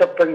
56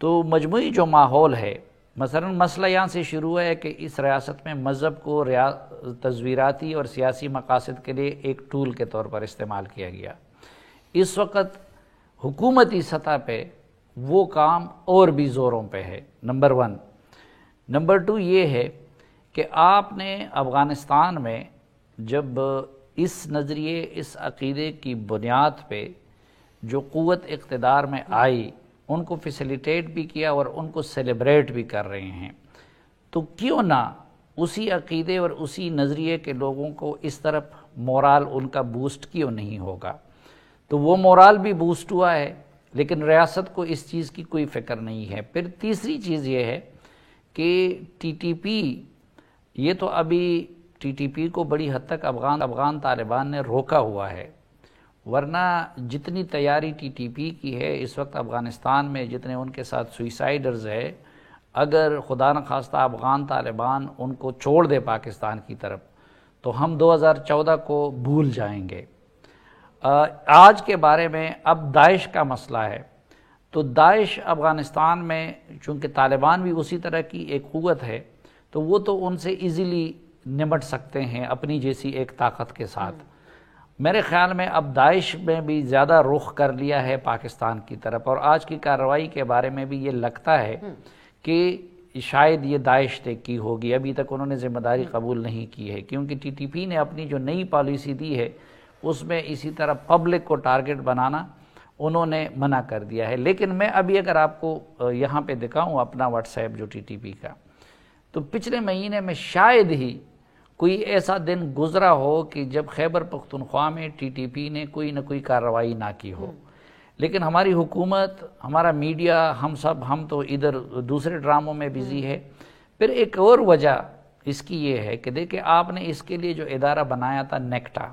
تو مجموعی جو ماحول ہے، مثلا مسئلہ یہاں سے شروع ہے کہ اس ریاست میں مذہب کو تزویراتی اور سیاسی مقاصد کے لیے ایک ٹول کے طور پر استعمال کیا گیا۔ اس وقت حکومتی سطح پہ وہ کام اور بھی زوروں پہ ہے، نمبر 1۔ نمبر 2 یہ ہے کہ آپ نے افغانستان میں جب اس نظریے، اس عقیدے کی بنیاد پہ جو قوت اقتدار میں آئی، ان کو فیسیلیٹیٹ بھی کیا اور ان کو سیلیبریٹ بھی کر رہے ہیں، تو کیوں نہ اسی عقیدے اور اسی نظریے کے لوگوں کو اس طرف مورال ان کا بوسٹ کیوں نہیں ہوگا؟ تو وہ مورال بھی بوسٹ ہوا ہے، لیکن ریاست کو اس چیز کی کوئی فکر نہیں ہے۔ پھر تیسری چیز یہ ہے کہ ٹی ٹی پی، یہ تو ابھی ٹی ٹی پی کو بڑی حد تک افغان طالبان نے روکا ہوا ہے، ورنہ جتنی تیاری ٹی ٹی پی کی ہے اس وقت افغانستان میں، جتنے ان کے ساتھ سوئسائڈرز ہے، اگر خدا نخواستہ افغان طالبان ان کو چھوڑ دے پاکستان کی طرف تو ہم 2014 کو بھول جائیں گے۔ آج کے بارے میں اب داعش کا مسئلہ ہے، تو داعش افغانستان میں چونکہ طالبان بھی اسی طرح کی ایک قوت ہے، تو وہ تو ان سے ایزیلی نمٹ سکتے ہیں اپنی جیسی ایک طاقت کے ساتھ۔ میرے خیال میں اب داعش میں بھی زیادہ رخ کر لیا ہے پاکستان کی طرف، اور آج کی کارروائی کے بارے میں بھی یہ لگتا ہے کہ شاید یہ داعش نے کی ہوگی، ابھی تک انہوں نے ذمہ داری قبول نہیں کی ہے، کیونکہ ٹی ٹی پی نے اپنی جو نئی پالیسی دی ہے اس میں اسی طرح پبلک کو ٹارگٹ بنانا انہوں نے منع کر دیا ہے۔ لیکن میں ابھی اگر آپ کو یہاں پہ دکھاؤں اپنا واٹس ایپ جو ٹی ٹی پی کا، تو پچھلے مہینے میں شاید ہی کوئی ایسا دن گزرا ہو کہ جب خیبر پختونخوا میں ٹی ٹی پی نے کوئی نہ کوئی کارروائی نہ کی ہو، لیکن ہماری حکومت، ہمارا میڈیا، ہم تو ادھر دوسرے ڈراموں میں بزی ہے۔ پھر ایک اور وجہ اس کی یہ ہے کہ دیکھیں آپ نے اس کے لیے جو ادارہ بنایا تھا نیکٹا،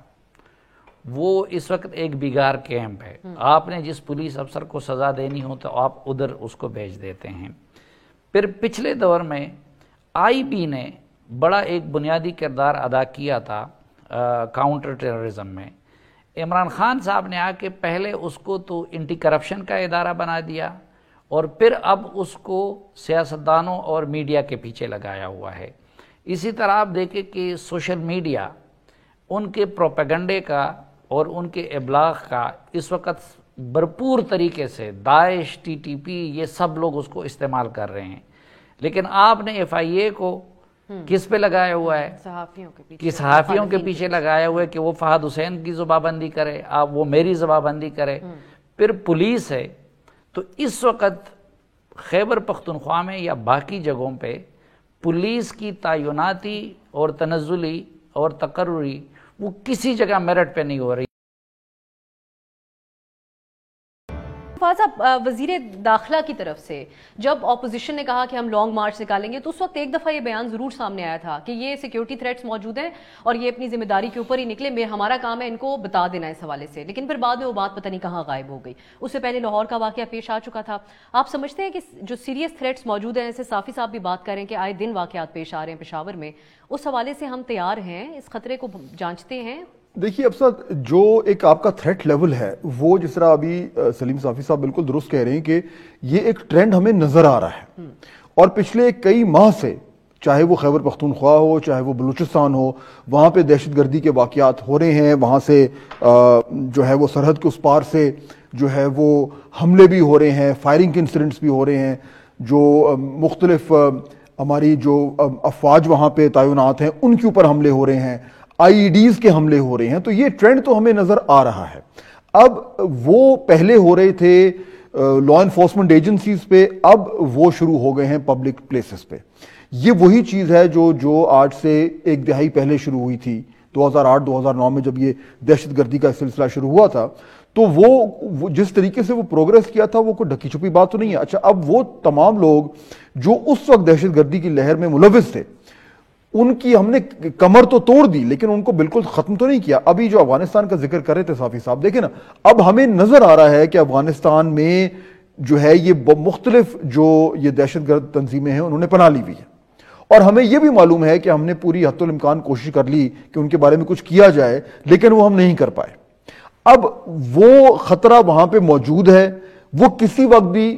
وہ اس وقت ایک بیگار کیمپ ہے، آپ نے جس پولیس افسر کو سزا دینی ہو تو آپ ادھر اس کو بھیج دیتے ہیں۔ پھر پچھلے دور میں آئی بی نے بڑا ایک بنیادی کردار ادا کیا تھا کاؤنٹر ٹیررزم میں۔ عمران خان صاحب نے آ کے پہلے اس کو تو اینٹی کرپشن کا ادارہ بنا دیا، اور پھر اب اس کو سیاستدانوں اور میڈیا کے پیچھے لگایا ہوا ہے۔ اسی طرح آپ دیکھیں کہ سوشل میڈیا، ان کے پروپیگنڈے کا اور ان کے ابلاغ کا اس وقت بھرپور طریقے سے داعش، ٹی ٹی پی، یہ سب لوگ اس کو استعمال کر رہے ہیں، لیکن آپ نے ایف آئی اے کو کس پہ لگایا ہوا ہے؟ صحافیوں کے پیچھے لگایا ہوا ہے کہ وہ فہد حسین کی زبانبندی کرے، آپ وہ میری زبانبندی کرے۔ پھر پولیس ہے، تو اس وقت خیبر پختونخوا میں یا باقی جگہوں پہ پولیس کی تعیناتی اور تنزلی اور تقرری وہ کسی جگہ میرٹ پہ نہیں ہو رہی۔ وزیر داخلہ کی طرف سے جب اپوزیشن نے کہا کہ ہم لانگ مارچ نکالیں گے، تو اس وقت ایک دفعہ یہ بیان ضرور سامنے آیا تھا کہ یہ سیکیورٹی تھریٹس موجود ہیں اور یہ اپنی ذمہ داری کے اوپر ہی نکلے، ہمارا کام ہے ان کو بتا دینا اس حوالے سے، لیکن پھر بعد میں وہ بات پتہ نہیں کہاں غائب ہو گئی۔ اس سے پہلے لاہور کا واقعہ پیش آ چکا تھا۔ آپ سمجھتے ہیں کہ جو سیریس تھریٹس موجود ہیں، جیسے صافی صاحب بھی بات کر رہے ہیں کہ آئے دن واقعات پیش آ رہے ہیں پشاور میں، اس حوالے سے ہم تیار ہیں، اس خطرے کو جانچتے ہیں؟ دیکھیے اب ساتھ جو ایک آپ کا تھریٹ لیول ہے وہ جس طرح ابھی سلیم صافی صاحب بالکل درست کہہ رہے ہیں کہ یہ ایک ٹرینڈ ہمیں نظر آ رہا ہے، اور پچھلے کئی ماہ سے چاہے وہ خیبر پختونخوا ہو، چاہے وہ بلوچستان ہو، وہاں پہ دہشت گردی کے واقعات ہو رہے ہیں، وہاں سے جو ہے وہ سرحد کے اس پار سے جو ہے وہ حملے بھی ہو رہے ہیں، فائرنگ کے انسیڈنٹس بھی ہو رہے ہیں، جو مختلف ہماری جو افواج وہاں پہ تعینات ہیں ان کے اوپر حملے ہو رہے ہیں، آئی ای ڈیز کے حملے ہو رہے ہیں۔ تو یہ ٹرینڈ تو ہمیں نظر آ رہا ہے۔ اب وہ پہلے ہو رہے تھے لا انفورسمنٹ ایجنسیز پہ، اب وہ شروع ہو گئے ہیں پبلک پلیسز پہ۔ یہ وہی چیز ہے جو آج سے ایک دہائی پہلے شروع ہوئی تھی، 2008-2009 میں جب یہ دہشت گردی کا سلسلہ شروع ہوا تھا، تو وہ جس طریقے سے وہ پروگریس کیا تھا وہ کوئی ڈھکی چھپی بات تو نہیں ہے۔ اچھا، اب وہ تمام لوگ جو اس وقت دہشت گردی کی لہر میں ملوث تھے، ان کی ہم نے کمر تو توڑ دی لیکن ان کو بالکل ختم تو نہیں کیا۔ ابھی جو افغانستان کا ذکر کر رہے تھے صافی صاحب، دیکھیں نا، اب ہمیں نظر آ رہا ہے کہ افغانستان میں جو ہے یہ مختلف جو یہ دہشت گرد تنظیمیں ہیں انہوں نے پناہ لی ہوئی ہے، اور ہمیں یہ بھی معلوم ہے کہ ہم نے پوری حد الامکان کوشش کر لی کہ ان کے بارے میں کچھ کیا جائے، لیکن وہ ہم نہیں کر پائے۔ اب وہ خطرہ وہاں پہ موجود ہے، وہ کسی وقت بھی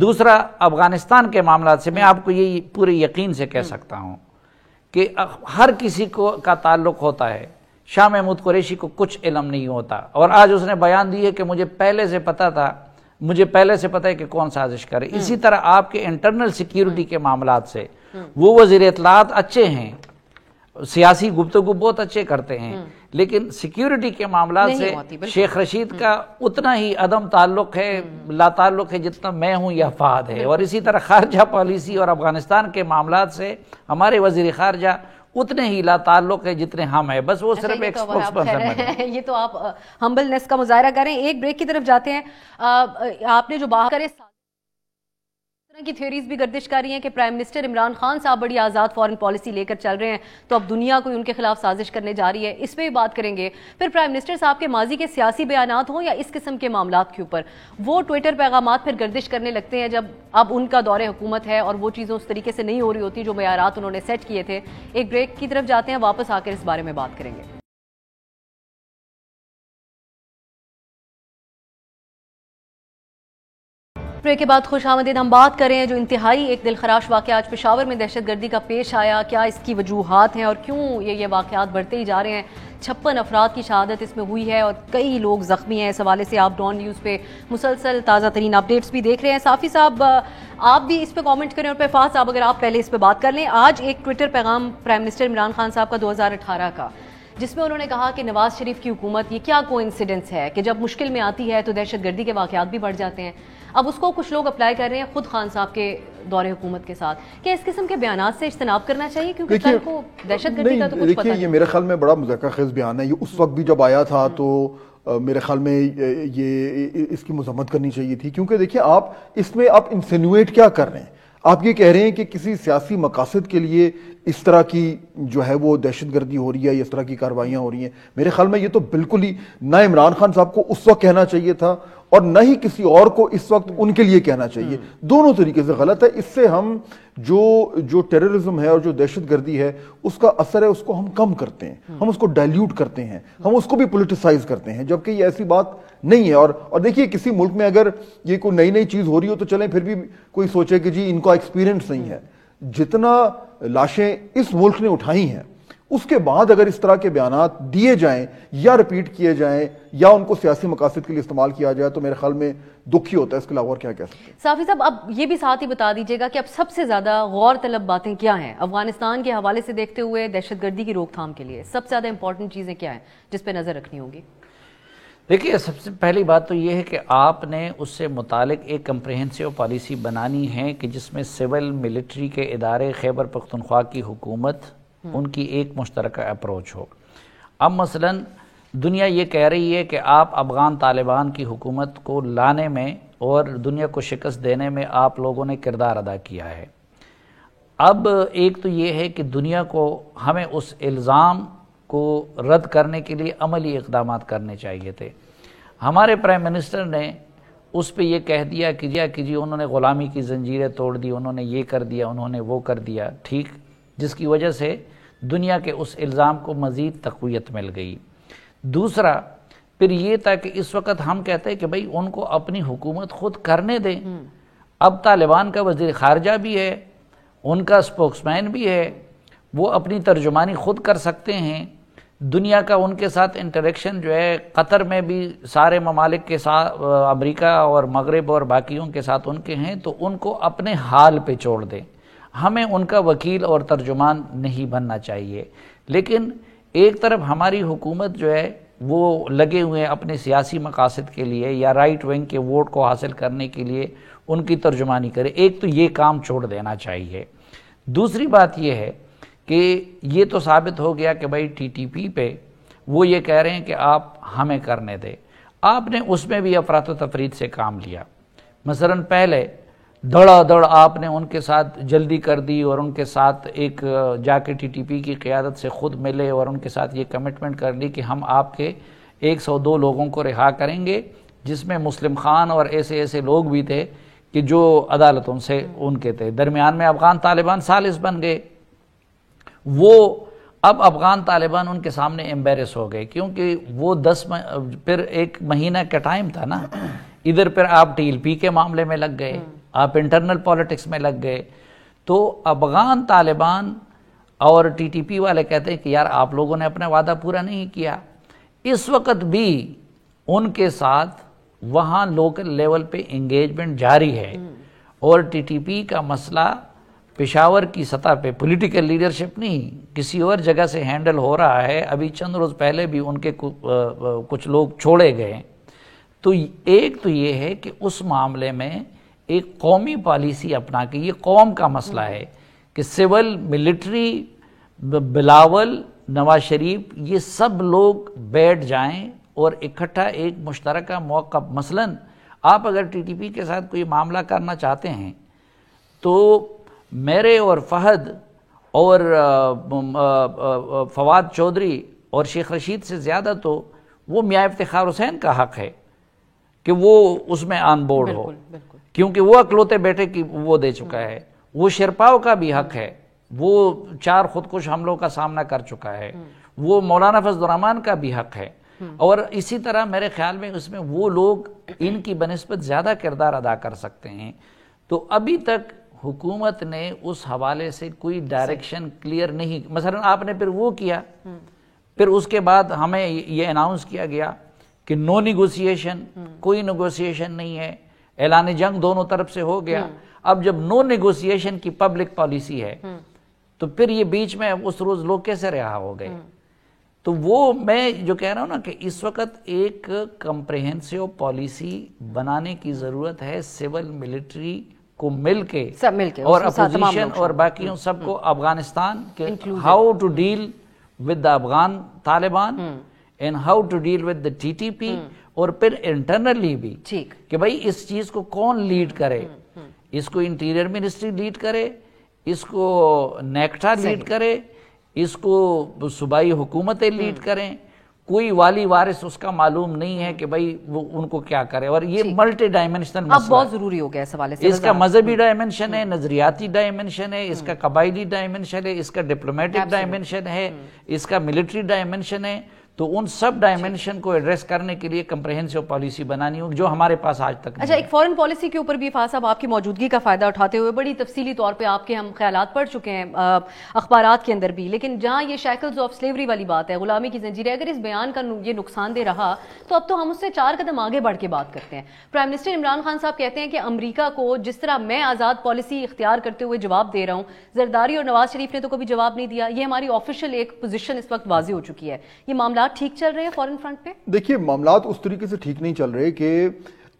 دوسرا افغانستان کے معاملات سے میں آپ کو یہ پورے یقین سے کہہ سکتا ہوں کہ ہر کسی کو کا تعلق ہوتا ہے، شاہ محمود قریشی کو کچھ علم نہیں ہوتا، اور آج اس نے بیان دی ہے کہ مجھے پہلے سے پتا ہے کہ کون سازش کرے۔ اسی طرح آپ کے انٹرنل سیکیورٹی کے معاملات سے وہ وزیر اطلاعات اچھے ہیں، سیاسی گفتگو بہت اچھے کرتے ہیں، لیکن سیکیورٹی کے معاملات سے شیخ رشید کا اتنا ہی عدم تعلق ہے، لا تعلق ہے جتنا میں ہوں یا فہد ہے، اور اسی طرح خارجہ پالیسی اور افغانستان کے معاملات سے ہمارے وزیر خارجہ اتنے ہی لا تعلق ہے جتنے ہم ہیں، بس وہ صرف ایک سپوکس پرسن ہے۔ یہ تو آپ ہمبلنس کا مظاہرہ کریں۔ ایک بریک کی طرف جاتے ہیں۔ آپ نے جو بات کرے کی تھیوریز بھی گردش کر رہی ہیں کہ پرائم منسٹر عمران خان صاحب بڑی آزاد فارن پالیسی لے کر چل رہے ہیں، تو اب دنیا کوئی ان کے خلاف سازش کرنے جا رہی ہے، اس پہ بھی بات کریں گے۔ پھر پرائم منسٹر صاحب کے ماضی کے سیاسی بیانات ہوں یا اس قسم کے معاملات کے اوپر وہ ٹویٹر پیغامات پھر گردش کرنے لگتے ہیں جب اب ان کا دور حکومت ہے اور وہ چیزیں اس طریقے سے نہیں ہو رہی ہوتی جو معیارات انہوں نے سیٹ کیے تھے۔ ایک بریک کی طرف جاتے ہیں، واپس آ کر اس بارے میں بات کریں گے۔ بریک کے بعد خوش آمدید۔ ہم بات کر رہے ہیں جو انتہائی ایک دلخراش واقعہ آج پشاور میں دہشت گردی کا پیش آیا، کیا اس کی وجوہات ہیں اور کیوں یہ واقعات بڑھتے ہی جا رہے ہیں۔ 56 افراد کی شہادت اس میں ہوئی ہے اور کئی لوگ زخمی ہیں۔ اس حوالے سے آپ ڈان نیوز پہ مسلسل تازہ ترین اپڈیٹس بھی دیکھ رہے ہیں۔ صافی صاحب آپ بھی اس پہ کامنٹ کریں، اور فہد صاحب اگر آپ پہلے اس پہ بات کر لیں۔ آج ایک ٹویٹر پیغام پرائم منسٹر عمران خان صاحب کا 2018 کا، جس میں انہوں نے کہا کہ نواز شریف کی حکومت، یہ کیا کوئنسیڈنس ہے کہ جب مشکل میں آتی ہے تو دہشت گردی کے واقعات بھی بڑھ جاتے ہیں۔ اب اس کو کچھ لوگ اپلائی کر رہے ہیں خود خان صاحب کے دور حکومت کے ساتھ۔ کیا اس قسم کے بیانات سے اجتناب کرنا چاہیے کیونکہ کل کو دہشت گردی کا تو کچھ پتہ نہیں؟ یہ میرے خیال میں بڑا مذاکرہ خیز بیان ہے، یہ اس وقت بھی جب آیا تھا تو میرے خیال میں یہ اس کی مذمت کرنی چاہیے تھی، کیونکہ دیکھیں آپ اس میں آپ انسینویٹ کیا کر رہے ہیں؟ آپ یہ کہہ رہے ہیں کہ کسی سیاسی مقاصد کے لیے اس طرح کی جو ہے وہ دہشت گردی ہو رہی ہے، اس طرح کی کارروائیاں ہو رہی ہیں۔ میرے خیال میں یہ تو بالکل ہی نہ عمران خان صاحب کو اس وقت کہنا چاہیے تھا اور نہ ہی کسی اور کو اس وقت ان کے لیے کہنا چاہیے۔ دونوں طریقے سے غلط ہے۔ اس سے ہم جو ٹیررزم ہے اور جو دہشت گردی ہے اس کا اثر ہے، اس کو ہم کم کرتے ہیں، ہم اس کو ڈائلیوٹ کرتے ہیں، ہم اس کو بھی پولیٹیسائز کرتے ہیں، جبکہ یہ ایسی بات نہیں ہے۔ اور دیکھیے کسی ملک میں اگر یہ کوئی نئی چیز ہو رہی ہو تو چلیں پھر بھی کوئی سوچے کہ جی ان کا ایکسپیرینس نہیں ہے۔ جتنا لاشیں اس ملک نے اٹھائی ہیں اس کے بعد اگر اس طرح کے بیانات دیے جائیں یا رپیٹ کیے جائیں یا ان کو سیاسی مقاصد کے لیے استعمال کیا جائے تو میرے خیال میں دکھ ہی ہوتا ہے، اس کے علاوہ اور کیا کہہ سکتے ہیں۔ صافی صاحب اب یہ بھی ساتھ ہی بتا دیجیے گا کہ اب سب سے زیادہ غور طلب باتیں کیا ہیں افغانستان کے حوالے سے دیکھتے ہوئے دہشت گردی کی روک تھام کے لیے؟ سب سے زیادہ امپورٹنٹ چیزیں کیا ہیں جس پہ نظر رکھنی ہوگی؟ دیکھیے سب سے پہلی بات تو یہ ہے کہ آپ نے اس سے متعلق ایک کمپریہنسو پالیسی بنانی ہے کہ جس میں سول ملٹری کے ادارے، خیبر پختونخوا کی حکومت، ان کی ایک مشترکہ اپروچ ہو۔ اب مثلا دنیا یہ کہہ رہی ہے کہ آپ افغان طالبان کی حکومت کو لانے میں اور دنیا کو شکست دینے میں آپ لوگوں نے کردار ادا کیا ہے۔ اب ایک تو یہ ہے کہ دنیا کو ہمیں اس الزام کو رد کرنے کے لیے عملی اقدامات کرنے چاہیے تھے۔ ہمارے پرائم منسٹر نے اس پہ یہ کہہ دیا کہ جی انہوں نے غلامی کی زنجیریں توڑ دی، انہوں نے یہ کر دیا، انہوں نے وہ کر دیا، ٹھیک، جس کی وجہ سے دنیا کے اس الزام کو مزید تقویت مل گئی۔ دوسرا پھر یہ تھا کہ اس وقت ہم کہتے ہیں کہ بھئی ان کو اپنی حکومت خود کرنے دیں۔ اب طالبان کا وزیر خارجہ بھی ہے، ان کا سپوکس مین بھی ہے، وہ اپنی ترجمانی خود کر سکتے ہیں۔ دنیا کا ان کے ساتھ انٹریکشن جو ہے قطر میں بھی سارے ممالک کے ساتھ، امریکہ اور مغرب اور باقیوں کے ساتھ ان کے ہیں، تو ان کو اپنے حال پہ چھوڑ دیں۔ ہمیں ان کا وکیل اور ترجمان نہیں بننا چاہیے۔ لیکن ایک طرف ہماری حکومت جو ہے وہ لگے ہوئے ہیں اپنے سیاسی مقاصد کے لیے یا رائٹ ونگ کے ووٹ کو حاصل کرنے کے لیے ان کی ترجمانی کرے، ایک تو یہ کام چھوڑ دینا چاہیے۔ دوسری بات یہ ہے کہ یہ تو ثابت ہو گیا کہ بھائی ٹی ٹی پی پہ وہ یہ کہہ رہے ہیں کہ آپ ہمیں کرنے دیں۔ آپ نے اس میں بھی افراط و تفرید سے کام لیا۔ مثلا پہلے دڑا دڑ آپ نے ان کے ساتھ جلدی کر دی اور ان کے ساتھ ایک جا کے ٹی ٹی پی کی قیادت سے خود ملے اور ان کے ساتھ یہ کمٹمنٹ کر لی کہ ہم آپ کے 102 لوگوں کو رہا کریں گے، جس میں مسلم خان اور ایسے لوگ بھی تھے کہ جو عدالتوں سے ان کے تھے۔ درمیان میں افغان طالبان ثالث بن گئے۔ وہ اب افغان طالبان ان کے سامنے ایمبیرس ہو گئے کیونکہ وہ پھر ایک مہینہ کا ٹائم تھا نا، ادھر پھر آپ ٹی ایل پی کے معاملے میں لگ گئے، آپ انٹرنل پالیٹکس میں لگ گئے. تو افغان طالبان اور ٹی ٹی پی والے کہتے ہیں کہ یار آپ لوگوں نے اپنا وعدہ پورا نہیں کیا. اس وقت بھی ان کے ساتھ وہاں لوکل لیول پہ انگیجمنٹ جاری ہے, اور ٹی ٹی پی کا مسئلہ پشاور کی سطح پہ پولیٹیکل لیڈرشپ نہیں کسی اور جگہ سے ہینڈل ہو رہا ہے. ابھی چند روز پہلے بھی ان کے کچھ لوگ چھوڑے گئے. تو ایک تو یہ ہے کہ اس معاملے میں ایک قومی پالیسی اپنا کے, یہ قوم کا مسئلہ ہے کہ سول ملٹری بلاول نواز شریف یہ سب لوگ بیٹھ جائیں اور اکٹھا ایک مشترکہ موقع, مثلاً آپ اگر ٹی ٹی پی کے ساتھ کوئی معاملہ کرنا چاہتے ہیں تو میرے اور فہد اور فواد چودھری اور شیخ رشید سے زیادہ تو وہ میاں افتخار حسین کا حق ہے کہ وہ اس میں آن بورڈ ہو, کیونکہ وہ اکلوتے بیٹے کی وہ دے چکا ہے. وہ شرپاؤ کا بھی حق ہے, وہ 4 خودکش حملوں کا سامنا کر چکا ہے. وہ مولانا فضل الرحمان کا بھی حق ہے. اور اسی طرح میرے خیال میں اس میں وہ لوگ ان کی بنسبت زیادہ کردار ادا کر سکتے ہیں. تو ابھی تک حکومت نے اس حوالے سے کوئی ڈائریکشن کلیئر نہیں. مثلا آپ نے پھر وہ کیا, پھر اس کے بعد ہمیں یہ اناؤنس کیا گیا کہ نو نیگوسیشن, کوئی نیگوسیشن نہیں ہے, اعلان جنگ دونوں طرف سے ہو گیا. اب جب نو نیگوسیشن کی پبلک پالیسی ہے تو پھر یہ بیچ میں اس روز لوگ کیسے رہا ہو گئے. تو وہ میں جو کہہ رہا ہوں نا کہ اس وقت ایک کمپریہنسو پالیسی بنانے کی ضرورت ہے, سول ملٹری کو مل کے اور اپوزیشن اور باقیوں سب کو افغانستان کے how to deal with the Afghan Taliban and how to deal with the T T P, اور پھر انٹرنلی بھی کہ بھائی اس چیز کو کون لیڈ کرے. اس کو انٹیریئر منسٹری لیڈ کرے, اس کو نیکٹا لیڈ کرے, اس کو صوبائی حکومتیں لیڈ کریں. کوئی والی وارث اس کا معلوم نہیں ہے کہ بھائی وہ ان کو کیا کرے. اور یہ ملٹی ڈائمینشنل مسئلہ اب بہت ضروری ہو گیا اس حوالے سے. اس کا مذہبی ڈائمینشن ہے, نظریاتی ڈائمینشن ہے, اس کا قبائلی ڈائمینشن ہے, اس کا ڈپلومیٹک ڈائمینشن ہے, اس کا ملٹری ڈائمینشن ہے. تو ان سب ڈائمینشن کو ایڈریس کرنے کے لیے کمپریہنسو پالیسی بنانی ہوگی جو ہمارے پاس آج تک نہیں. اچھا, ایک فورن پالیسی کے اوپر بھی فاضل صاحب آپ کی موجودگی کا فائدہ اٹھاتے ہوئے بڑی تفصیلی طور پہ آپ کے ہم خیالات پڑھ چکے ہیں اخبارات کے اندر بھی, لیکن جہاں یہ شیکلز آف سلیوری والی بات ہے, غلامی کی زنجیریں, اگر اس بیان کا یہ نقصان دہ رہا تو اب تو ہم اس سے 4 قدم آگے بڑھ کے بات کرتے ہیں. پرائم منسٹر عمران خان صاحب کہتے ہیں کہ امریکہ کو جس طرح میں آزاد پالیسی اختیار کرتے ہوئے جواب دے رہا ہوں, زرداری اور نواز شریف نے تو کبھی جواب نہیں دیا. یہ ہماری آفیشیل ایک پوزیشن اس وقت واضح ہو چکی ہے. یہ معاملات ٹھیک چل رہے ہیں فورن فرنٹ پہ؟ دیکھیے, معاملات اس طریقے سے ٹھیک نہیں چل رہے کہ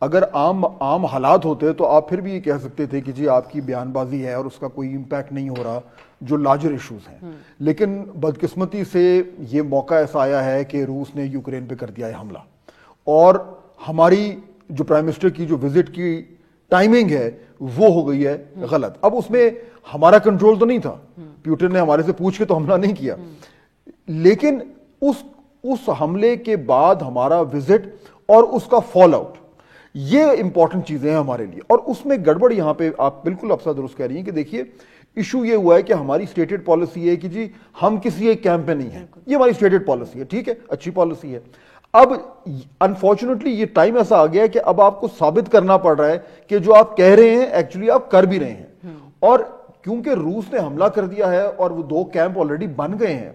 اگر عام حالات ہوتے تو آپ پھر بھی یہ کہہ سکتے تھے کہ جی آپ کی بیان بازی ہے اور اس کا کوئی امپیکٹ نہیں ہو رہا جو لارجر ایشوز ہیں. لیکن بدقسمتی سے یہ موقع ایسا آیا ہے کہ روس نے یوکرین پہ کر دیا ہے حملہ, اور ہماری جو پرائم منسٹر کی جو وزٹ کی ٹائمنگ ہے وہ ہو گئی ہے غلط. اب اس میں ہمارا کنٹرول تو نہیں تھا, پیوٹن نے ہمارے سے پوچھ کے تو حملہ نہیں کیا, لیکن اس حملے کے بعد ہمارا وزٹ اور اس کا فال آؤٹ, یہ امپورٹنٹ چیزیں ہیں ہمارے لیے. اور اس میں گڑبڑ یہاں پہ آپ بالکل افسر درست کہہ رہی ہیں کہ دیکھیے ایشو یہ ہوا ہے کہ ہماری سٹیٹڈ پالیسی ہے کہ جی ہم کسی ایک کیمپ پہ نہیں ہیں, یہ ہماری سٹیٹڈ پالیسی ہے, ٹھیک ہے, اچھی پالیسی ہے. اب انفارچونیٹلی یہ ٹائم ایسا آ گیا ہے کہ اب آپ کو ثابت کرنا پڑ رہا ہے کہ جو آپ کہہ رہے ہیں ایکچولی آپ کر بھی رہے ہیں. اور کیونکہ روس نے حملہ کر دیا ہے اور وہ 2 کیمپ آلریڈی بن گئے ہیں,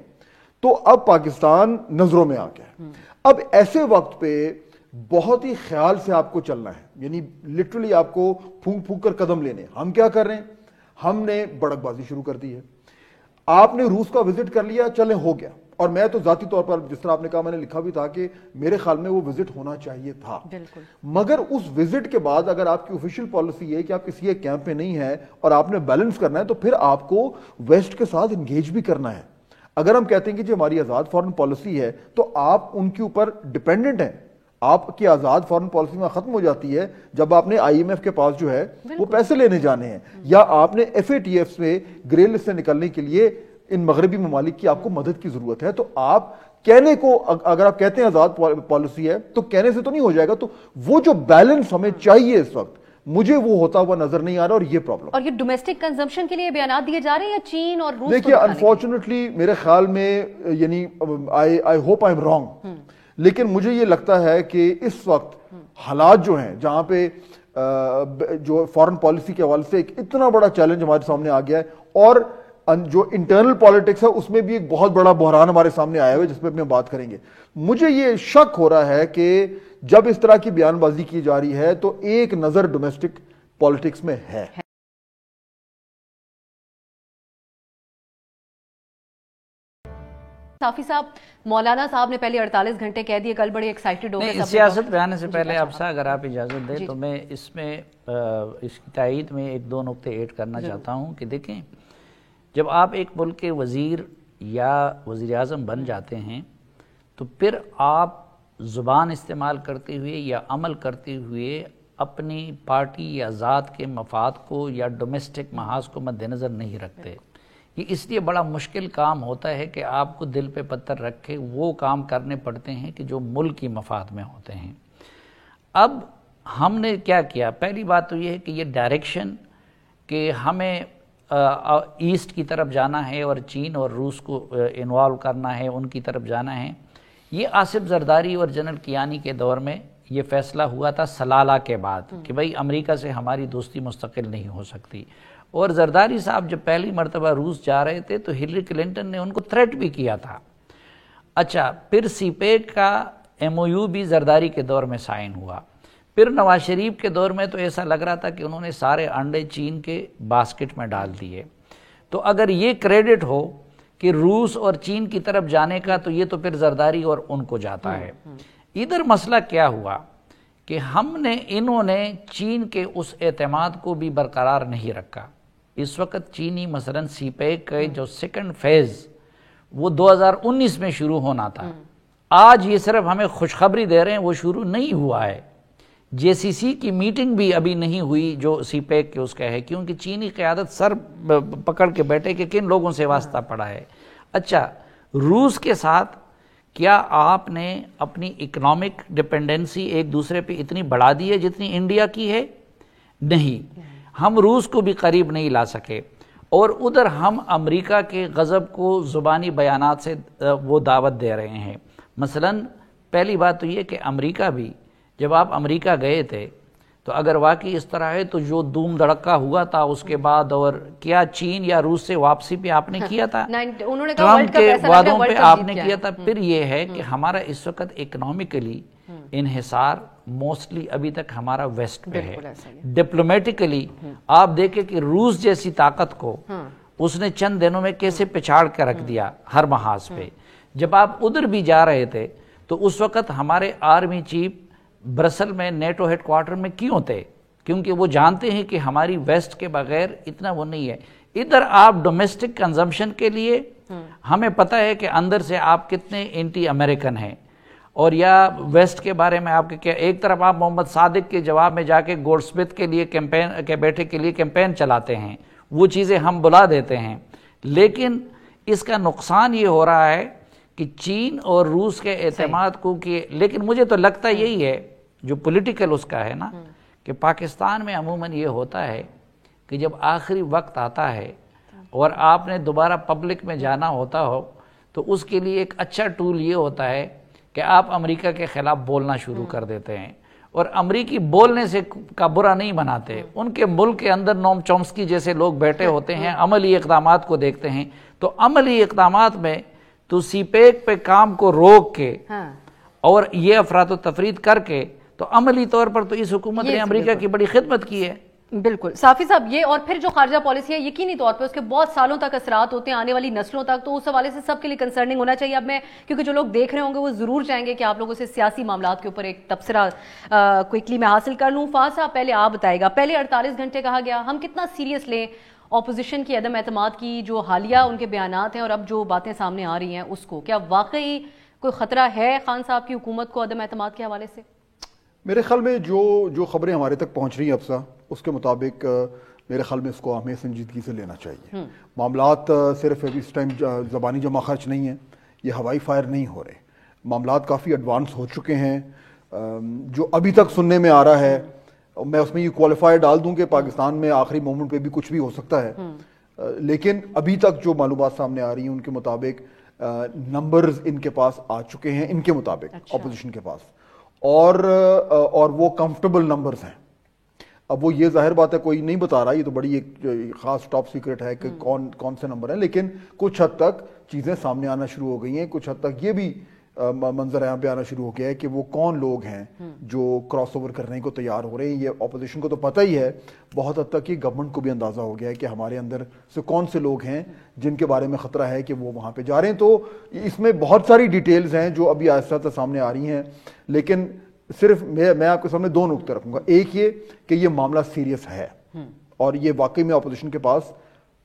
تو اب پاکستان نظروں میں آ گیا ہے. اب ایسے وقت پہ بہت ہی خیال سے آپ کو چلنا ہے, یعنی لٹرلی آپ کو پھونک پھونک کر قدم لینے. ہم کیا کر رہے ہیں, ہم نے بڑک بازی شروع کر دی ہے. آپ نے روس کا وزٹ کر لیا, چلیں ہو گیا. اور میں تو ذاتی طور پر جس طرح آپ نے کہا, میں نے لکھا بھی تھا کہ میرے خیال میں وہ وزٹ ہونا چاہیے تھا. مگر اس وزٹ کے بعد اگر آپ کی آفیشیل پالیسی ہے کہ آپ کسی ایک کیمپ پہ نہیں ہے اور آپ نے بیلنس کرنا ہے, تو پھر آپ کو ویسٹ کے ساتھ انگیج بھی کرنا ہے. اگر ہم کہتے ہیں کہ جو ہماری آزاد فارن پالیسی ہے تو آپ ان کے اوپر ڈیپینڈنٹ ہیں. آپ کی آزاد فارن پالیسی میں ختم ہو جاتی ہے جب آپ نے آئی ایم ایف کے پاس جو ہے وہ پیسے لینے جانے ہیں, یا آپ نے ایف اے ٹی ایف سے گرے لسٹ سے نکلنے کے لیے ان مغربی ممالک کی آپ کو مدد کی ضرورت ہے. تو آپ کہنے کو, اگر آپ کہتے ہیں آزاد پالیسی ہے تو کہنے سے تو نہیں ہو جائے گا. تو وہ جو بیلنس ہمیں چاہیے اس وقت, مجھے وہ ہوتا ہوا نظر نہیں آ رہا, اور یہ پرابلم. اور یہ ڈومیسٹک کنزمپشن کے لیے بیانات دیے جا رہے ہیں یا چین اور روس؟ دیکھیے انفارچونیٹلی میرے خیال میں, یعنی I hope I am wrong, لیکن مجھے یہ لگتا ہے کہ اس وقت حالات جو ہیں جہاں پہ جو فارن پالیسی کے حوالے سے ایک اتنا بڑا چیلنج ہمارے سامنے آ گیا ہے، اور جو انٹرنل پالیٹکس ہے اس میں بھی ایک بہت بڑا بحران ہمارے سامنے آیا ہوا ہے جس پہ ہم بات کریں گے۔ مجھے یہ شک ہو رہا ہے کہ جب اس طرح کی بیان بازی کی جا رہی ہے تو ایک نظر ڈومیسٹک پالیٹکس میں ہے۔ صافی صاحب، مولانا صاحب نے پہلے 48 گھنٹے کہہ دیے، کل بڑے ایکسائٹڈ ہو گئے۔ سیاست پہ آنے سے پہلے افسا اگر آپ اجازت دیں تو میں اس میں اس کی تائید میں ایک دو نقطے ایڈ کرنا چاہتا ہوں کہ دیکھیں، جب آپ ایک ملک کے وزیر یا وزیر اعظم بن جاتے ہیں تو پھر آپ زبان استعمال کرتے ہوئے یا عمل کرتے ہوئے اپنی پارٹی یا ذات کے مفاد کو یا ڈومیسٹک محاذ کو مد نظر نہیں رکھتے۔ یہ اس لیے بڑا مشکل کام ہوتا ہے کہ آپ کو دل پہ پتھر رکھ کے وہ کام کرنے پڑتے ہیں کہ جو ملک کی مفاد میں ہوتے ہیں۔ اب ہم نے کیا کیا؟ پہلی بات تو یہ ہے کہ یہ ڈائریکشن کہ ہمیں ایسٹ کی طرف جانا ہے اور چین اور روس کو انوالو کرنا ہے، ان کی طرف جانا ہے، یہ آصف زرداری اور جنرل کیانی کے دور میں یہ فیصلہ ہوا تھا سلالہ کے بعد کہ بھئی امریکہ سے ہماری دوستی مستقل نہیں ہو سکتی۔ اور زرداری صاحب جب پہلی مرتبہ روس جا رہے تھے تو ہلری کلنٹن نے ان کو تھریٹ بھی کیا تھا۔ اچھا، پھر سی پیک کا ایم او یو بھی زرداری کے دور میں سائن ہوا۔ پھر نواز شریف کے دور میں تو ایسا لگ رہا تھا کہ انہوں نے سارے انڈے چین کے باسکٹ میں ڈال دیے۔ تو اگر یہ کریڈٹ ہو کہ روس اور چین کی طرف جانے کا تو یہ تو پھر زرداری اور ان کو جاتا ہے۔ ادھر مسئلہ کیا ہوا کہ انہوں نے چین کے اس اعتماد کو بھی برقرار نہیں رکھا۔ اس وقت چینی مثلا سی پیک کا جو سیکنڈ فیز وہ 2019 میں شروع ہونا تھا، آج یہ صرف ہمیں خوشخبری دے رہے ہیں وہ شروع نہیں ہوا ہے۔ جے سی سی کی میٹنگ بھی ابھی نہیں ہوئی جو سی پیک کے اس کا ہے، کیونکہ چینی قیادت سر پکڑ کے بیٹھے کہ کن لوگوں سے واسطہ پڑا ہے۔ اچھا، روس کے ساتھ کیا آپ نے اپنی اکنامک ڈیپینڈنسی ایک دوسرے پہ اتنی بڑھا دی ہے جتنی انڈیا کی ہے؟ نہیں، ہم روس کو بھی قریب نہیں لا سکے، اور ادھر ہم امریکہ کے غضب کو زبانی بیانات سے وہ دعوت دے رہے ہیں۔ مثلا پہلی بات تو یہ کہ امریکہ بھی جب آپ امریکہ گئے تھے تو اگر واقعی اس طرح ہے تو جو دھوم دھڑکا ہوا تھا اس کے بعد، اور کیا چین یا روس سے واپسی پہ آپ نے کیا تھا؟ ٹرمپ کے وعدوں پہ آپ نے کیا تھا۔ پھر یہ ہے کہ ہمارا اس وقت اکنامکلی انحصار موسٹلی ابھی تک ہمارا ویسٹ پہ ہے۔ ڈپلومیٹکلی آپ دیکھیں کہ روس جیسی طاقت کو اس نے چند دنوں میں کیسے پچھاڑ کے رکھ دیا ہر محاذ پہ۔ جب آپ ادھر بھی جا رہے تھے تو اس وقت ہمارے آرمی چیف برسل میں نیٹو ہیڈ کوارٹر میں کیوں تھے؟ کیونکہ وہ جانتے ہیں کہ ہماری ویسٹ کے بغیر اتنا وہ نہیں ہے۔ ادھر آپ ڈومیسٹک کنزمپشن کے لیے ہمیں پتہ ہے کہ اندر سے آپ کتنے اینٹی امریکن ہیں، اور یا ویسٹ کے بارے میں آپ کے کیا، ایک طرف آپ محمد صادق کے جواب میں جا کے گولڈ سمتھ کے لیے کیمپین کے بیٹے کے لیے کیمپین چلاتے ہیں، وہ چیزیں ہم بلا دیتے ہیں، لیکن اس کا نقصان یہ ہو رہا ہے کہ چین اور روس کے اعتماد کو کہ، لیکن مجھے تو لگتا یہی ہے جو پولیٹیکل اس کا ہے نا، کہ پاکستان میں عموماً یہ ہوتا ہے کہ جب آخری وقت آتا ہے اور آپ نے دوبارہ پبلک میں جانا ہوتا ہو تو اس کے لیے ایک اچھا ٹول یہ ہوتا ہے کہ آپ امریکہ کے خلاف بولنا شروع کر دیتے ہیں، اور امریکی بولنے سے کا برا نہیں بناتے، ان کے ملک کے اندر نوم چومسکی جیسے لوگ بیٹھے ہوتے ہیں، عملی اقدامات کو دیکھتے ہیں، تو عملی اقدامات میں تو سی پیک پہ کام کو روک کے اور یہ افراد و تفرید کر کے تو عملی طور پر تو اس حکومت نے امریکہ کی بڑی خدمت کی ہے۔ بالکل صافی صاحب، یہ اور پھر جو خارجہ پالیسی ہے یقینی طور پہ اس کے بہت سالوں تک اثرات ہوتے ہیں، آنے والی نسلوں تک، تو اس حوالے سے سب کے لیے کنسرننگ ہونا چاہیے۔ اب میں کیونکہ جو لوگ دیکھ رہے ہوں گے وہ ضرور چاہیں گے کہ آپ لوگوں سے سیاسی معاملات کے اوپر ایک تبصرہ کوئکلی میں حاصل کر لوں۔ فاض صاحب پہلے آپ بتائے گا، پہلے 48 گھنٹے کہا گیا، ہم کتنا سیریس لیں اپوزیشن کی عدم اعتماد کی جو حالیہ ان کے بیانات ہیں اور اب جو باتیں سامنے آ رہی ہیں اس کو، کیا واقعی کوئی خطرہ ہے خان صاحب کی حکومت کو عدم اعتماد کے حوالے سے؟ میرے خیال میں جو خبریں ہمارے تک پہنچ رہی ہیں افسا، اس کے مطابق میرے خیال میں اس کو ہمیں سنجیدگی سے لینا چاہیے۔ معاملات صرف اس ٹائم زبانی جمع خرچ نہیں ہیں، یہ ہوائی فائر نہیں ہو رہے، معاملات کافی ایڈوانس ہو چکے ہیں۔ جو ابھی تک سننے میں آ رہا ہے، میں اس میں یہ کوالیفائی ڈال دوں کہ پاکستان میں آخری مومنٹ پہ بھی کچھ بھی ہو سکتا ہے، لیکن ابھی تک جو معلومات سامنے آ رہی ہیں ان کے مطابق نمبرز ان کے پاس آ چکے ہیں، ان کے مطابق اپوزیشن کے پاس، اور وہ کمفرٹیبل نمبرز ہیں۔ اب وہ یہ ظاہر بات ہے کوئی نہیں بتا رہا, یہ تو بڑی ایک خاص ٹاپ سیکرٹ ہے کہ کون سے نمبر ہیں, لیکن کچھ حد تک چیزیں سامنے آنا شروع ہو گئی ہیں, کچھ حد تک یہ بھی منظر یہاں پہ آنا شروع ہو گیا ہے کہ وہ کون لوگ ہیں جو کراس اوور کرنے کو تیار ہو رہے ہیں. یہ اپوزیشن کو تو پتہ ہی ہے, بہت حد تک یہ گورنمنٹ کو بھی اندازہ ہو گیا ہے کہ ہمارے اندر سے کون سے لوگ ہیں جن کے بارے میں خطرہ ہے کہ وہ وہاں پہ جا رہے ہیں. تو اس میں بہت ساری ڈیٹیلز ہیں جو ابھی آہستہ آہستہ سامنے آ رہی ہیں, لیکن صرف میں آپ کے سامنے دو نقطے رکھوں گا. ایک یہ کہ یہ معاملہ سیریس ہے اور یہ واقعی میں اپوزیشن کے پاس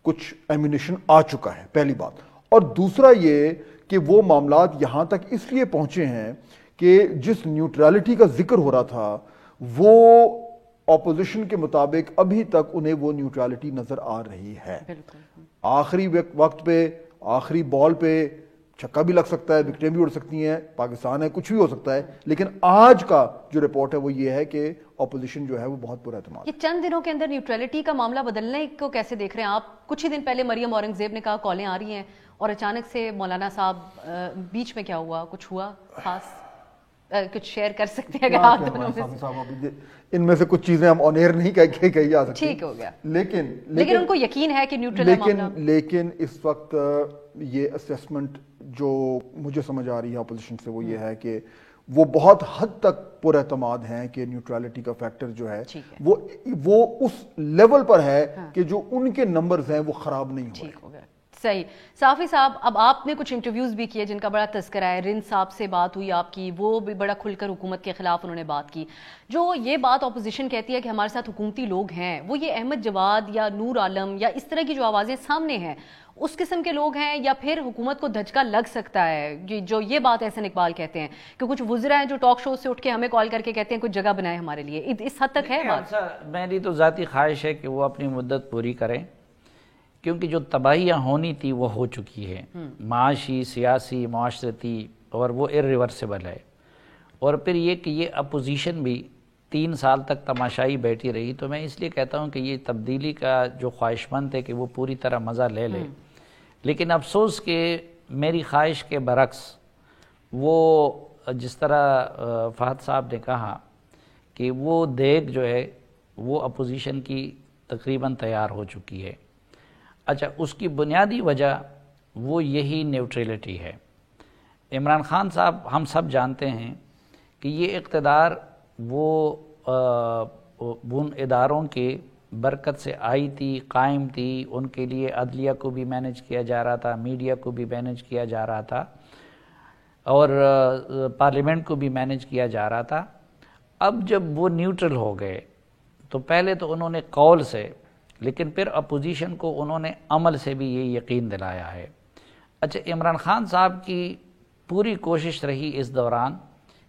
کچھ ایمونیشن آ چکا ہے, پہلی بات. اور دوسرا یہ کہ وہ معاملات یہاں تک اس لیے پہنچے ہیں کہ جس نیوٹرلٹی کا ذکر ہو رہا تھا وہ اپوزیشن کے مطابق ابھی تک انہیں وہ نیوٹرلٹی نظر آ رہی ہے. آخری وقت پہ, آخری بال پہ چھکا بھی لگ سکتا ہے, وکٹیں بھی اڑ سکتی ہیں, پاکستان ہے, کچھ بھی ہو سکتا ہے, لیکن آج کا جو رپورٹ ہے وہ یہ ہے کہ اپوزیشن جو ہے وہ بہت برا اعتماد. یہ چند دنوں کے اندر نیوٹرلٹی کا معاملہ بدلنے کو کیسے دیکھ رہے ہیں آپ؟ کچھ ہی دن پہلے مریم اورنگزیب نے کہا کالیں آ رہی ہیں, اور اچانک سے مولانا صاحب بیچ میں کیا ہوا, کچھ ہوا خاص کچھ شیئر کر سکتے ہیں اگر آپ دونوں میں؟ ان میں سے کچھ چیزیں ہم آن ایئر نہیں کہی جا سکتی, ٹھیک ہو گیا, لیکن ان کو یقین ہے کہ نیوٹرل ہے معاملہ. لیکن اس وقت یہ اسیسمنٹ جو مجھے سمجھ آ رہی ہے اپوزیشن سے وہ یہ ہے کہ وہ بہت حد تک پر اعتماد ہیں کہ نیوٹرلٹی کا فیکٹر جو ہے وہ اس لیول پر ہے کہ جو ان کے نمبرز ہیں وہ خراب نہیں ہو رہے. صحیح. صافی صاحب, اب آپ نے کچھ انٹرویوز بھی کیے جن کا بڑا تذکرہ ہے, رند صاحب سے بات ہوئی آپ کی, وہ بھی بڑا کھل کر حکومت کے خلاف انہوں نے بات کی. جو یہ بات اپوزیشن کہتی ہے کہ ہمارے ساتھ حکومتی لوگ ہیں, وہ یہ احمد جواد یا نور عالم یا اس طرح کی جو آوازیں سامنے ہیں اس قسم کے لوگ ہیں, یا پھر حکومت کو دھچکا لگ سکتا ہے جو یہ بات احسن اقبال کہتے ہیں کہ کچھ وزراء ہیں جو ٹاک شو سے اٹھ کے ہمیں کال کر کے کہتے ہیں کچھ جگہ بنائے ہمارے لیے, اس حد تک ہے بات؟ میری تو ذاتی خواہش ہے کہ وہ اپنی مدت پوری کریں, کیونکہ جو تباہیاں ہونی تھی وہ ہو چکی ہے, معاشی, سیاسی, معاشرتی, اور وہ irreversible ہے. اور پھر یہ کہ یہ اپوزیشن بھی 3 سال تک تماشائی بیٹھی رہی, تو میں اس لیے کہتا ہوں کہ یہ تبدیلی کا جو خواہش مند ہے کہ وہ پوری طرح مزہ لے لے. لیکن افسوس کہ میری خواہش کے برعکس وہ جس طرح فہد صاحب نے کہا کہ وہ دیگ جو ہے وہ اپوزیشن کی تقریباً تیار ہو چکی ہے. اچھا, اس کی بنیادی وجہ وہ یہی نیوٹرلٹی ہے. عمران خان صاحب ہم سب جانتے ہیں کہ یہ اقتدار وہ ان اداروں کے برکت سے آئی تھی, قائم تھی. ان کے لیے عدلیہ کو بھی مینج کیا جا رہا تھا, میڈیا کو بھی مینج کیا جا رہا تھا, اور پارلیمنٹ کو بھی مینج کیا جا رہا تھا. اب جب وہ نیوٹرل ہو گئے تو پہلے تو انہوں نے قول سے, لیکن پھر اپوزیشن کو انہوں نے عمل سے بھی یہ یقین دلایا ہے. اچھا, عمران خان صاحب کی پوری کوشش رہی اس دوران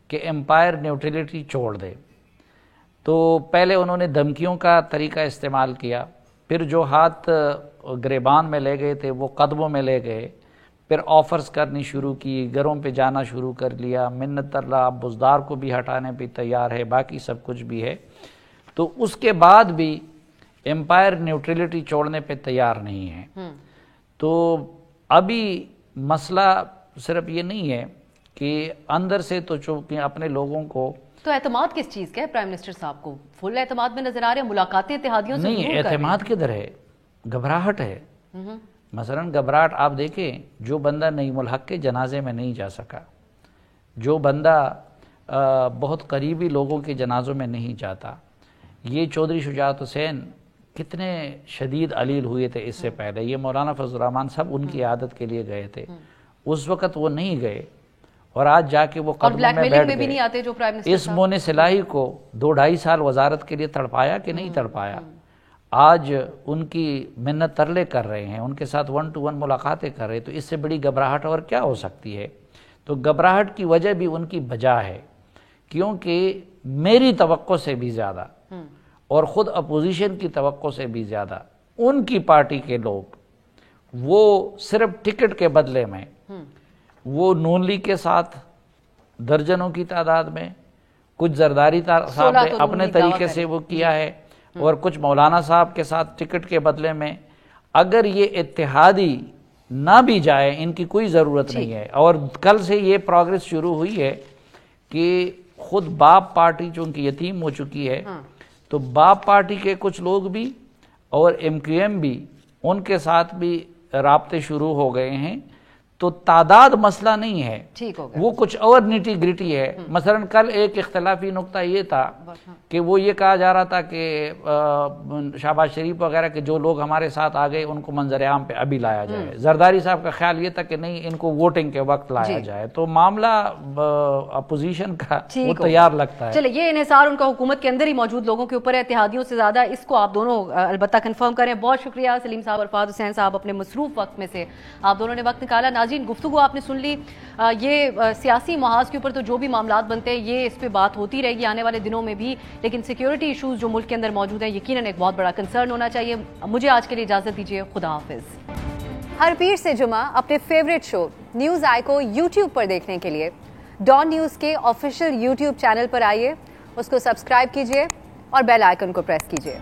کہ امپائر نیوٹرلٹی چھوڑ دے. تو پہلے انہوں نے دھمکیوں کا طریقہ استعمال کیا, پھر جو ہاتھ گریبان میں لے گئے تھے وہ قدموں میں لے گئے, پھر آفرز کرنی شروع کی, گھروں پہ جانا شروع کر لیا, منت اللہ بزدار کو بھی ہٹانے پہ تیار ہے, باقی سب کچھ بھی ہے. تو اس کے بعد بھی امپائر نیوٹرلٹی چھوڑنے پہ تیار نہیں ہے. تو ابھی مسئلہ صرف یہ نہیں ہے کہ اندر سے تو چونکہ اپنے لوگوں کو, تو اعتماد کس چیز کا ہے پرائم منسٹر صاحب کو؟ فل اعتماد میں نظر آ رہے ہیں, ملاقاتیں اتحادیوں سے نہیں, اعتماد کدھر ہے, گھبراہٹ ہے. مثلا گھبراہٹ آپ دیکھیں, جو بندہ نعیم الحق کے جنازے میں نہیں جا سکا, جو بندہ بہت قریبی لوگوں کے جنازوں میں نہیں جاتا, یہ چودھری شجاعت حسین کتنے شدید علیل ہوئے تھے اس سے پہلے, یہ مولانا فضل الرحمان صاحب ان کی عادت کے لیے گئے تھے, اس وقت وہ نہیں گئے, اور آج جا کے وہ قدموں میں بیٹھ گئے. اس مون صلاحی کو 2-2.5 سال وزارت کے لیے تڑپایا کہ نہیں تڑپایا, آج ان کی منت ترلے کر رہے ہیں, ان کے ساتھ 1 to 1 ملاقاتیں کر رہے ہیں. تو اس سے بڑی گھبراہٹ اور کیا ہو سکتی ہے؟ تو گھبراہٹ کی وجہ بھی ان کی بجا ہے, کیونکہ میری توقع سے بھی زیادہ اور خود اپوزیشن کی توقع سے بھی زیادہ ان کی پارٹی کے لوگ وہ صرف ٹکٹ کے بدلے میں وہ نون لیگ کے ساتھ درجنوں کی تعداد میں, کچھ زرداری صاحب نے اپنے طریقے سے وہ کیا ہے, اور کچھ مولانا صاحب کے ساتھ ٹکٹ کے بدلے میں. اگر یہ اتحادی نہ بھی جائے, ان کی کوئی ضرورت نہیں ہے. اور کل سے یہ پروگریس شروع ہوئی ہے کہ خود باپ پارٹی چونکہ یتیم ہو چکی ہے, تو باپ پارٹی کے کچھ لوگ بھی اور MQM بھی ان کے ساتھ بھی رابطے شروع ہو گئے ہیں. تو تعداد مسئلہ نہیں ہے, ٹھیک ہو گیا, وہ کچھ اور نیٹی گریٹی ہے. مثلا کل ایک اختلافی نقطہ یہ تھا کہ وہ یہ کہا جا رہا تھا کہ شہباز شریف وغیرہ کے جو لوگ ہمارے ساتھ آ گئے ان کو منظر عام پہ ابھی لایا جائے. زرداری صاحب کا خیال یہ تھا کہ نہیں, ان کو ووٹنگ کے وقت لایا جائے. تو معاملہ اپوزیشن کا وہ تیار لگتا ہے. چلے یہ انحصار ان کا حکومت کے اندر ہی موجود لوگوں کے اوپر ہے, اتحادیوں سے زیادہ. اس کو آپ دونوں البتہ کنفرم کریں. بہت شکریہ سلیم صاحب اور فہد حسین صاحب, اپنے مصروف وقت میں سے آپ دونوں نے وقت نکالا. ناظرین, گفتگو آپ نے سن لی. یہ سیاسی محاذ کے اوپر تو جو بھی معاملات بنتے ہیں یہ اس پہ بات ہوتی رہے گی آنے والے دنوں میں بھی, لیکن سیکیورٹی ایشوز جو ملک کے اندر موجود ہیں یقیناً ایک بہت بڑا کنسرن ہونا چاہیے. مجھے آج کے لیے اجازت دیجیے, خدا حافظ. ہر پیر سے جمعہ اپنے فیوریٹ شو نیوز آئی کو یوٹیوب پر دیکھنے کے لیے ڈان نیوز کے آفیشیل یوٹیوب چینل پر آئیے, اس کو سبسکرائب کیجیے اور بیل آئیکن کو پریس کیجیے.